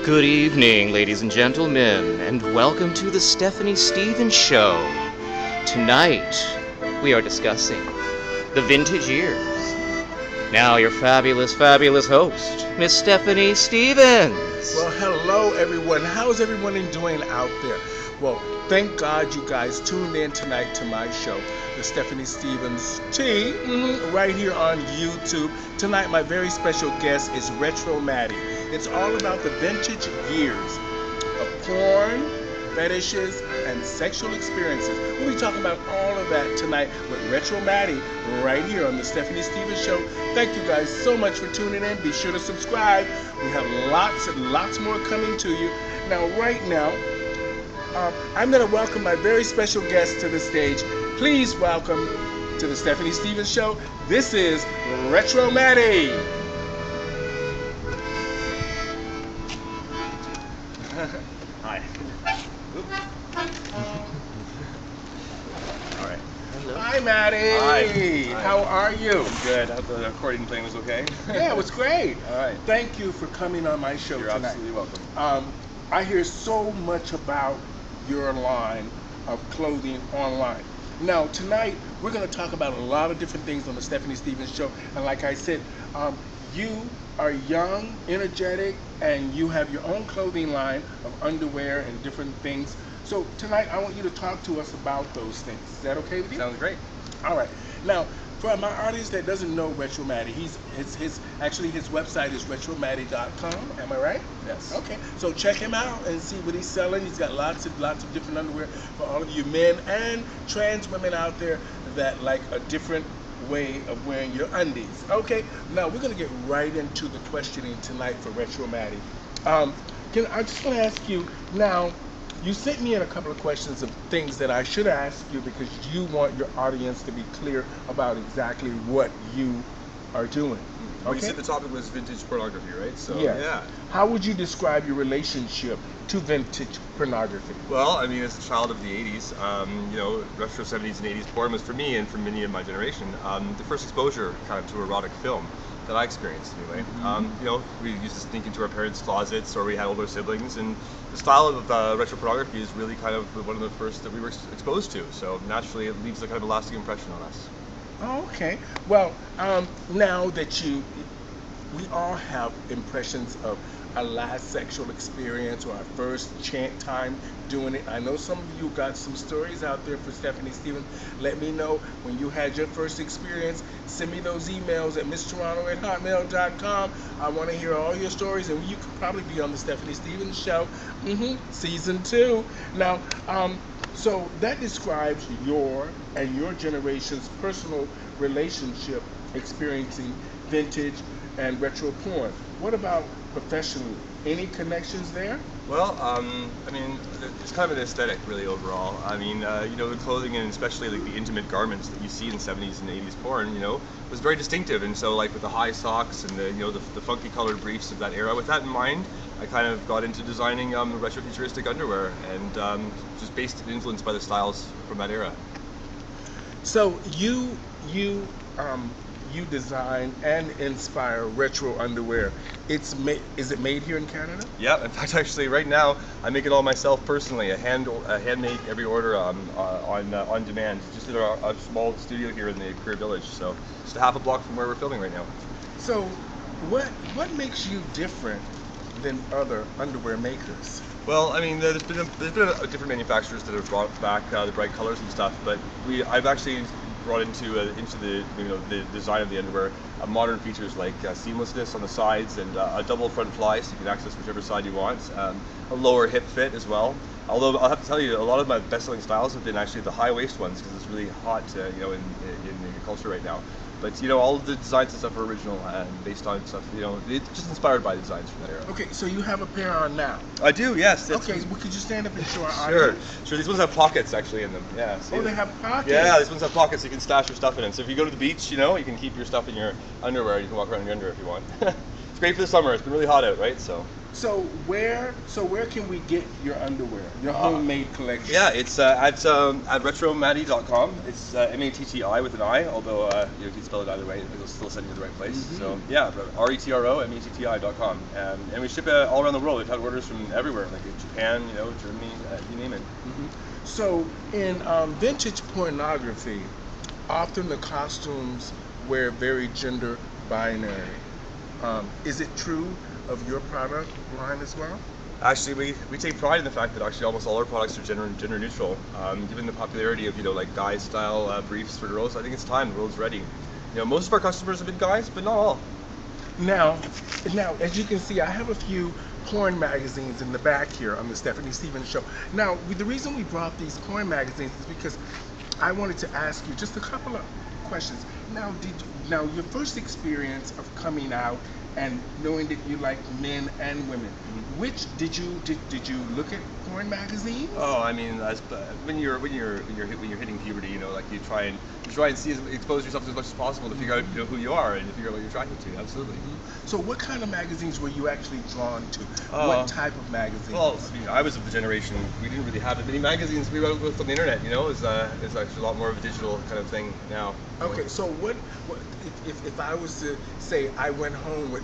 Good evening, ladies and gentlemen, and welcome to the Stephanie Stevens Show. Tonight, we are discussing the vintage years. Now, your fabulous, fabulous host, Miss Stephanie Stevens. Well, hello everyone. How's everyone doing out there? Well, thank God you guys tuned in tonight to my show, the Stephanie Stevens T, right here on YouTube. Tonight, my very special guest is Retro Maddie. It's all about the vintage years of porn, fetishes, and sexual experiences. We'll be talking about all of that tonight with Retro Maddie right here on the Stephanie Stevens Show. Thank you guys so much for tuning in. Be sure to subscribe. We have lots and lots more coming to you. Now, right now, I'm going to welcome my very special guest to the stage. Please welcome to the Stephanie Stevens Show. This is Retro Maddie. Hi. All right. Hello. Hi, Maddie. Hi. How are you? Good. I hope the recording thing was okay. Yeah, it was great. All right. Thank you for coming on my show You're tonight. absolutely welcome. I hear so much about your line of clothing online. Now, tonight, we're going to talk about a lot of different things on the Stephanie Stevens Show. And like I said, you are young, energetic, and you have your own clothing line of underwear and different things. So tonight, I want you to talk to us about those things. Is that okay with you? Sounds great. All right. Now, for my audience that doesn't know Retro Maddie, his website is retromaddie.com. Am I right? Yes. Okay. So check him out and see what he's selling. He's got lots of different underwear for all of you men and trans women out there that like a different way of wearing your undies. Okay. Now we're gonna get right into the questioning tonight for Retro Maddie. I just want to ask you now. You sent me in a couple of questions of things that I should ask you because you want your audience to be clear about exactly what you are doing. Well, you said the topic was vintage pornography, right? So Yes. yeah. How would you describe your relationship to vintage pornography? Well, I mean, as a child of the 80s, retro 70s and 80s porn was for me and for many of my generation the first exposure kind of to erotic film that I experienced anyway. We used to sneak into our parents' closets, or we had older siblings, and the style of retro pornography is really kind of one of the first that we were exposed to. So naturally, it leaves a kind of a lasting impression on us. Oh, okay. Well, now that we all have impressions of our last sexual experience or our first time doing it. I know some of you got some stories out there for Stephanie Stevens. Let me know when you had your first experience. Send me those emails at mstoronto@hotmail.com. I want to hear all your stories, and you could probably be on the Stephanie Stevens Show, season 2. Now, so that describes your and your generation's personal relationship experiencing vintage and retro porn. What about professionally? Any connections there? Well, I mean, it's kind of an aesthetic, really, overall. I mean, the clothing and especially like the intimate garments that you see in 70s and 80s porn, was very distinctive. And so, like with the high socks and the funky colored briefs of that era, with that in mind, I kind of got into designing retro-futuristic underwear, and just based and influenced by the styles from that era. So you design and inspire retro underwear. Is it made here in Canada? Yeah, in fact, actually, right now I make it all myself personally. A handmade every order on demand. Just at a small studio here in the Career Village. So just a half a block from where we're filming right now. So what makes you different than other underwear makers? Well, I mean, there's been different manufacturers that have brought back the bright colors and stuff, but I've actually brought into the design of the underwear modern features like seamlessness on the sides and a double front fly, so you can access whichever side you want. A lower hip fit as well. Although I'll have to tell you, a lot of my best-selling styles have been actually the high waist ones because it's really hot, in the culture right now. But all of the designs and stuff are original and based on stuff. It's just inspired by the designs from that era. Okay, so you have a pair on now. I do, yes. Okay, well, could you stand up and show our Sure. audience? Sure. These ones have pockets actually in them. Yeah. See They have pockets. Yeah, these ones have pockets, so you can stash your stuff in them. So if you go to the beach, you can keep your stuff in your underwear. You can walk around in your underwear if you want. It's great for the summer. It's been really hot out, right? So. where can we get your underwear, your homemade collection? Yeah, it's at retromatti.com. It's M-A-T-T-I with an I, although you can spell it either way, it'll still send you to the right place. Mm-hmm. So yeah, RETROMATTI.com. And we ship all around the world. We've had orders from everywhere, like in Japan, Germany, you name it. Mm-hmm. So in vintage pornography, often the costumes were very gender binary. Is it true of your product line as well? Actually, we take pride in the fact that actually almost all our products are gender neutral. Given the popularity of like guy style briefs for girls, I think it's time the world's ready. Most of our customers have been guys, but not all. Now, as you can see, I have a few porn magazines in the back here on the Stephanie Stevens Show. Now, the reason we brought these porn magazines is because I wanted to ask you just a couple of questions. Now, your first experience of coming out and knowing that you like men and women, which did you look at porn magazines? Oh, I mean, when you're hitting puberty, like you try and expose yourself as much as possible to figure out who you are and to figure out what you're attracted to. Absolutely. Mm-hmm. So, what kind of magazines were you actually drawn to? What type of magazines? Well, I was of the generation we didn't really have as many magazines. We wrote with on the internet. It's actually a lot more of a digital kind of thing now. Okay, so what if I was to say I went home with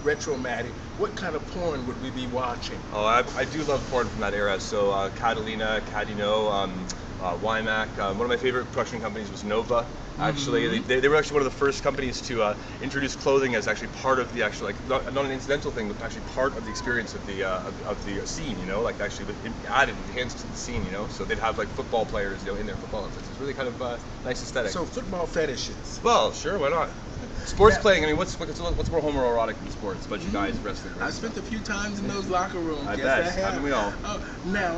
Retro Matty, what kind of porn would we be watching? Oh, I do love porn from that era. So Catalina, Cadino, Wymack. One of my favorite production companies was Nova. Actually, they were actually one of the first companies to introduce clothing as actually part of the actual, like not an incidental thing, but actually part of the experience of the scene. Like actually added, enhanced to the scene. So they'd have like football players, in their football outfits. It's really kind of nice aesthetic. So football fetishes. Well, sure, why not? Sports playing. I mean, what's more homoerotic than sports? A bunch of guys wrestling. I spent a few times in those locker rooms. I bet. Haven't we all? Now,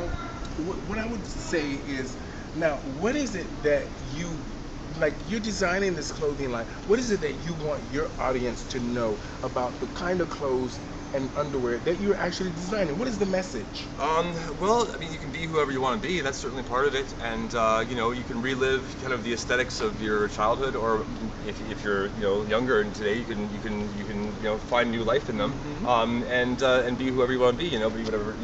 what I would say is, now, what is it that you're designing this clothing line? What is it that you want your audience to know about the kind of clothes and underwear that you're actually designing? What is the message? Well, I mean, you can be whoever you want to be. That's certainly part of it, and you can relive kind of the aesthetics of your childhood, or if you're younger and today, you can find new life in them, and be whoever you want to be. Be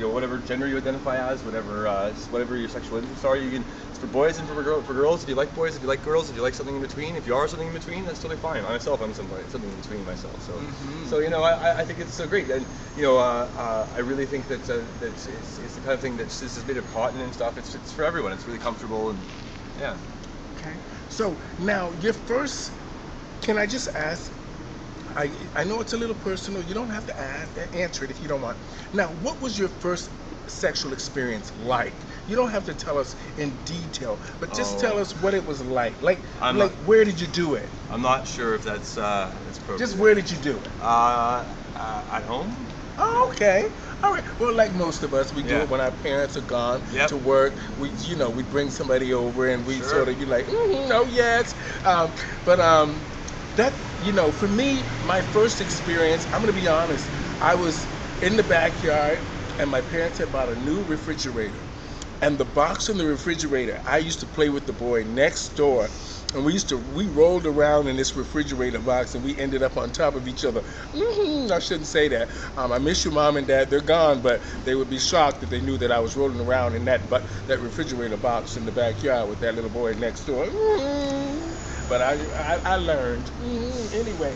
whatever gender you identify as, whatever your sexual interests are. You can. It's for boys and for girls. If you like boys, if you like girls, if you like something in between, if you are something in between, that's totally fine. I'm something in between myself. So, I think it's so great. And I really think that it's the kind of thing that is made of cotton and stuff. It's for everyone. It's really comfortable and yeah. Okay. So now can I just ask? I know it's a little personal. You don't have to answer it if you don't want. Now, what was your first sexual experience like? You don't have to tell us in detail, but just tell us what it was like. Where did you do it? I'm not sure if that's appropriate. Just where did you do it? At home. Oh, okay. All right. Well, like most of us, we do it when our parents are gone to work. We bring somebody over and we sort of be like, oh yes. That for me, my first experience, I'm gonna be honest. I was in the backyard and my parents had bought a new refrigerator. And the box in the refrigerator, I used to play with the boy next door, and we rolled around in this refrigerator box, and we ended up on top of each other. I shouldn't say that. I miss your mom and dad. They're gone, but they would be shocked if they knew that I was rolling around in that refrigerator box in the backyard with that little boy next door. But I learned. Anyway.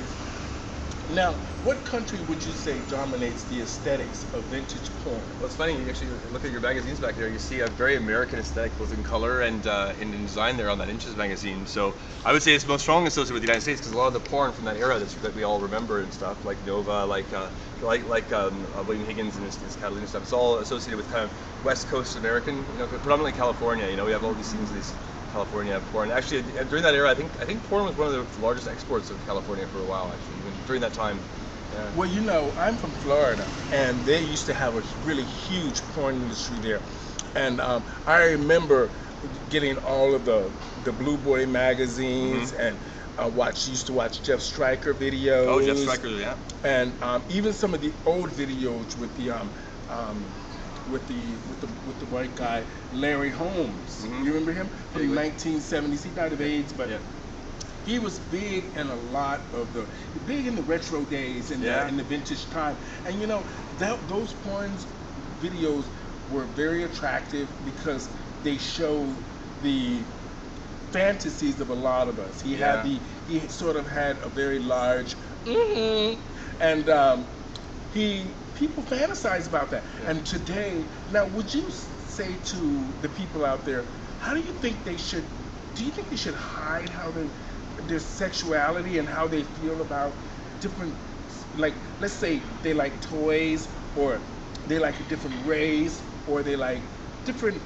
Now, what country would you say dominates the aesthetics of vintage porn? Well, it's funny, you actually look at your magazines back there, you see a very American aesthetic both in color and in design there on that Inches magazine. So I would say it's most strongly associated with the United States because a lot of the porn from that era that we all remember and stuff, like Nova, like William Higgins and his Catalina stuff, it's all associated with kind of West Coast American, predominantly California. We have all these scenes of these California porn. Actually, during that era, I think porn was one of the largest exports of California for a while. Actually, even during that time. Yeah. Well, I'm from Florida, and they used to have a really huge porn industry there. And I remember getting all of the Blue Boy magazines, and used to watch Jeff Stryker videos. Oh, Jeff Stryker, yeah. And even some of the old videos with the white guy Larry Holmes. You remember him from the 1970s? He died of AIDS, but he was big in a lot of big in the retro days and Yeah. in the vintage time. And you know, those porn videos were very attractive because they showed the fantasies of a lot of us. Yeah. He sort of had a very large, and he people fantasize about that. Yeah. And today, now, would you say to the people out there, how do you think they should? Do you think they should hide how their sexuality and how they feel about different, like, let's say they like toys, or they like a different race, or they like different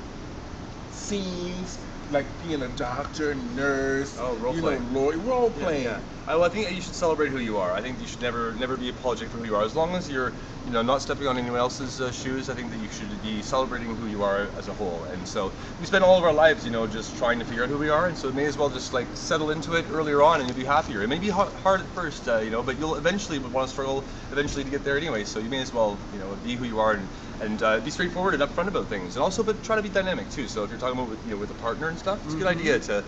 scenes, like being a doctor, nurse, Oh, role you playing. know, role playing. Yeah. I think you should celebrate who you are. I think you should never be apologetic for who you are. As long as you're, not stepping on anyone else's shoes, I think that you should be celebrating who you are as a whole. And so we spend all of our lives, just trying to figure out who we are, and so it may as well just like settle into it earlier on, and you'll be happier. It may be hard at first, but you'll eventually want to struggle eventually to get there anyway. So you may as well, be who you are and be straightforward and upfront about things, and also but try to be dynamic too. So if you're talking about with a partner and stuff, it's a good idea to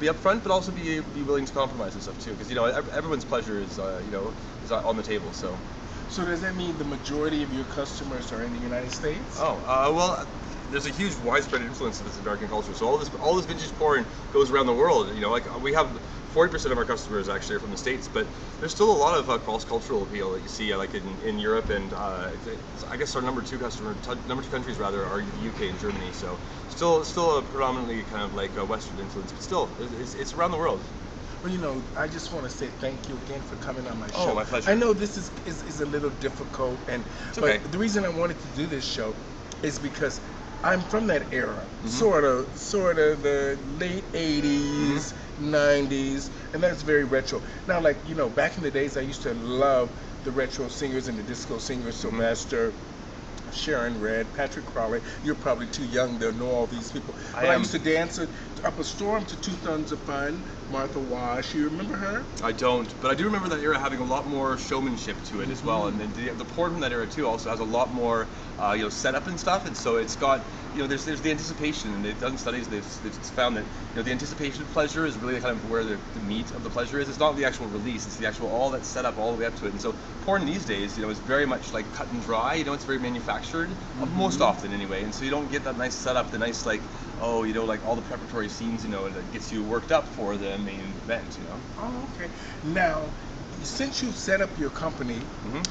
be upfront, but also be willing to compromise and stuff too, because everyone's pleasure is on the table. So does that mean the majority of your customers are in the United States? Well, there's a huge widespread influence of this American culture. So all this vintage porn goes around the world. Like we have 40% of our customers actually are from the States, but there's still a lot of cross-cultural appeal that you see like in Europe, and I guess our number two countries rather are the UK and Germany. So still a predominantly kind of like a Western influence, but still it's around the world. Well, I just want to say thank you again for coming on my show. Oh, my pleasure. I know this is a little difficult, okay. But the reason I wanted to do this show is because I'm from that era, sort of the late 80s, 90s, and that's very retro. Now, like, back in the days, I used to love the retro singers and the disco singers, Sylvester, Sharon Red, Patrick Crowley. You're probably too young to know all these people. But I used to dance up a storm to Two Tons of Fun, Martha Wash. You remember her? I don't, but I do remember that era having a lot more showmanship to it as well, and then the porn from that era too also has a lot more setup and stuff, and so it's got there's the anticipation, and they've done studies. They've found that the anticipation of pleasure is really kind of where the meat of the pleasure is. It's not the actual release; it's the actual all that setup all the way up to it. And so porn these days, is very much like cut and dry. It's very manufactured most often anyway, and so you don't get that nice setup, the nice like like all the preparatory scenes, that gets you worked up for the main event, Oh, okay. Now, since you set up your company,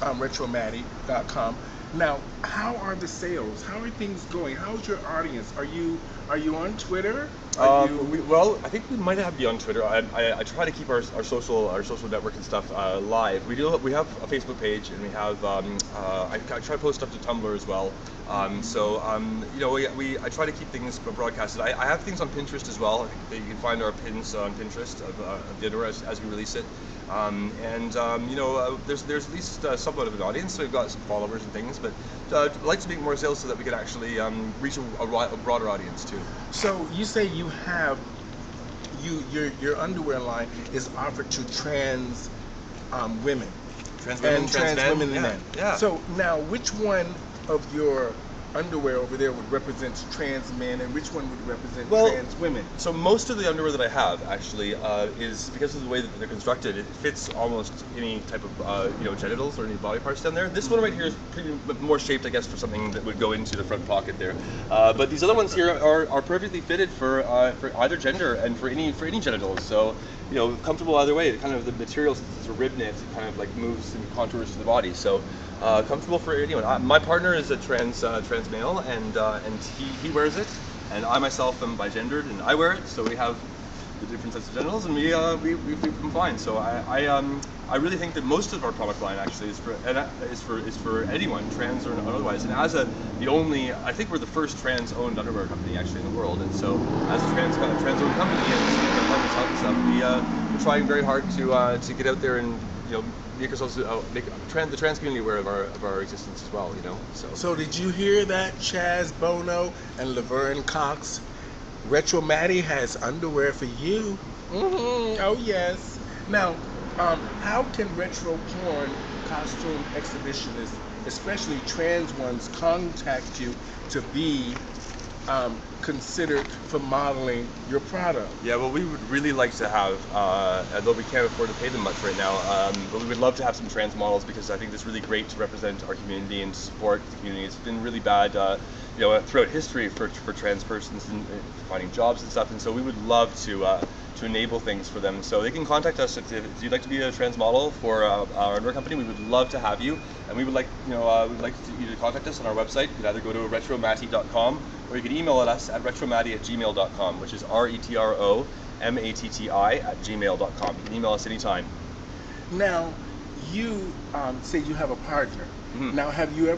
retromatic.com, now, how are the sales? How are things going? How's your audience? Are you on Twitter? Well, I think we might be on Twitter. I try to keep our social network and stuff live. We have a Facebook page, and we have I try to post stuff to Tumblr as well. I try to keep things broadcasted. I have things on Pinterest as well. I think that you can find our pins on Pinterest of the underwear as we release it. There's at least somewhat of an audience, so we've got some followers and things, but I'd like to make more sales so that we can actually reach a broader audience too. So you say you have your underwear line is offered to trans women, Trans women, trans men. and men. Yeah. So now, which one of your underwear over there would represent trans men, and which one would represent trans women? So most of the underwear that I have actually is, because of the way that they're constructed, it fits almost any type of genitals or any body parts down there. This one right here is pretty more shaped, I guess, for something that would go into the front pocket there. But these other ones here are perfectly fitted for either gender and for any genitals. So comfortable either way. Kind of the material, since it's a rib knit, it kind of like moves and contours to the body. So comfortable for anyone. My partner is a trans male, and he wears it, and I myself am bigendered, and I wear it. So we have the different sets of genitals, and we become fine. So I really think that most of our product line actually is for anyone, trans or otherwise. And as I think we're the first trans-owned underwear company actually in the world. And so as a trans-owned company and we're trying very hard to get out there and make ourselves make the trans community aware of our existence as well. So did you hear that, Chaz Bono and Laverne Cox? Retromatic has underwear for you. Oh yes. Now, how can retro porn costume exhibitionists, especially trans ones, contact you to be considered for modeling your product? Yeah, well, we would really like to have, although we can't afford to pay them much right now, but we would love to have some trans models because I think it's really great to represent our community and to support the community. It's been really bad, throughout history for trans persons and finding jobs and stuff, and so we would love to enable things for them. So they can contact us if you'd like to be a trans model for our underwear company. We would love to have you, and we would like, you to contact us on our website. You could either go to retromatti.com or you could email us at retromatti@gmail.com, which is RETROMATTI@gmail.com. You can email us anytime. Now, you say you have a partner. Mhm. Now, has your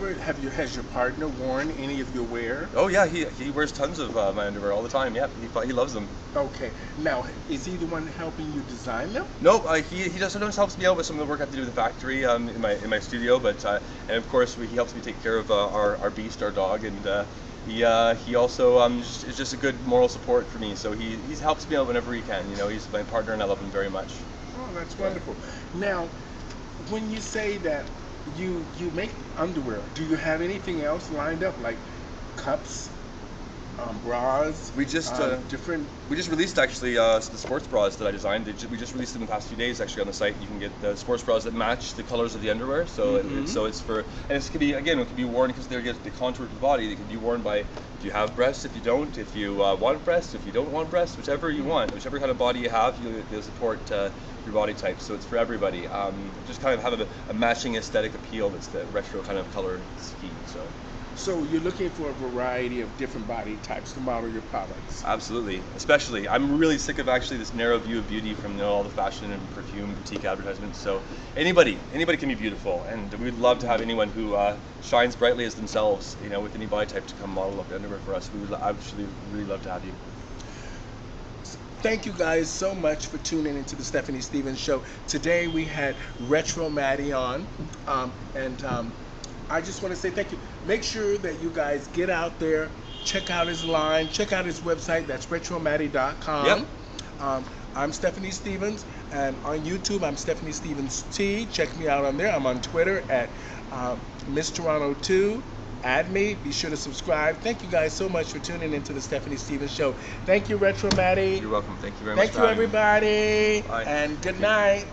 partner worn any of your wear? Oh yeah, he wears tons of my underwear all the time. Yeah, he loves them. Okay. Now, is he the one helping you design them? No, he does sometimes helps me out with some of the work I have to do with the factory in my studio, but and of course he helps me take care of our beast, our dog, and he also is just a good moral support for me. So he helps me out whenever he can. He's my partner and I love him very much. Oh, that's wonderful. Now, when you say that you make underwear, do you have anything else lined up, like cups, bras? We just different. We just released actually the sports bras that I designed. We just released them in the past few days actually on the site. You can get the sports bras that match the colors of the underwear. So it's for, and it could be worn because they contour to the body. They can be worn by if you have breasts, if you don't, if you want breasts, if you don't want breasts, whichever you want, whichever kind of body you have, you'll support your body type. So it's for everybody. Just kind of have a matching aesthetic appeal that's the retro kind of color scheme. So you're looking for a variety of different body types to model your products. Absolutely. Especially, I'm really sick of actually this narrow view of beauty from all the fashion and perfume boutique advertisements. So anybody can be beautiful, and we'd love to have anyone who shines brightly as themselves, with any body type to come model up the underwear for us. We would actually really love to have you. Thank you guys so much for tuning into the Stephanie Stevens Show. Today we had Retro Maddie on, and I just want to say thank you. Make sure that you guys get out there, check out his line, check out his website. That's retromatti.com. Yep. I'm Stephanie Stevens, and on YouTube I'm Stephanie Stevens T. Check me out on there. I'm on Twitter at Miss Toronto 2. Add me. Be sure to subscribe. Thank you guys so much for tuning into the Stephanie Stevens Show. Thank you, Retro Maddie. You're welcome. Thank you very much. Thank you, everybody. Bye. And good night.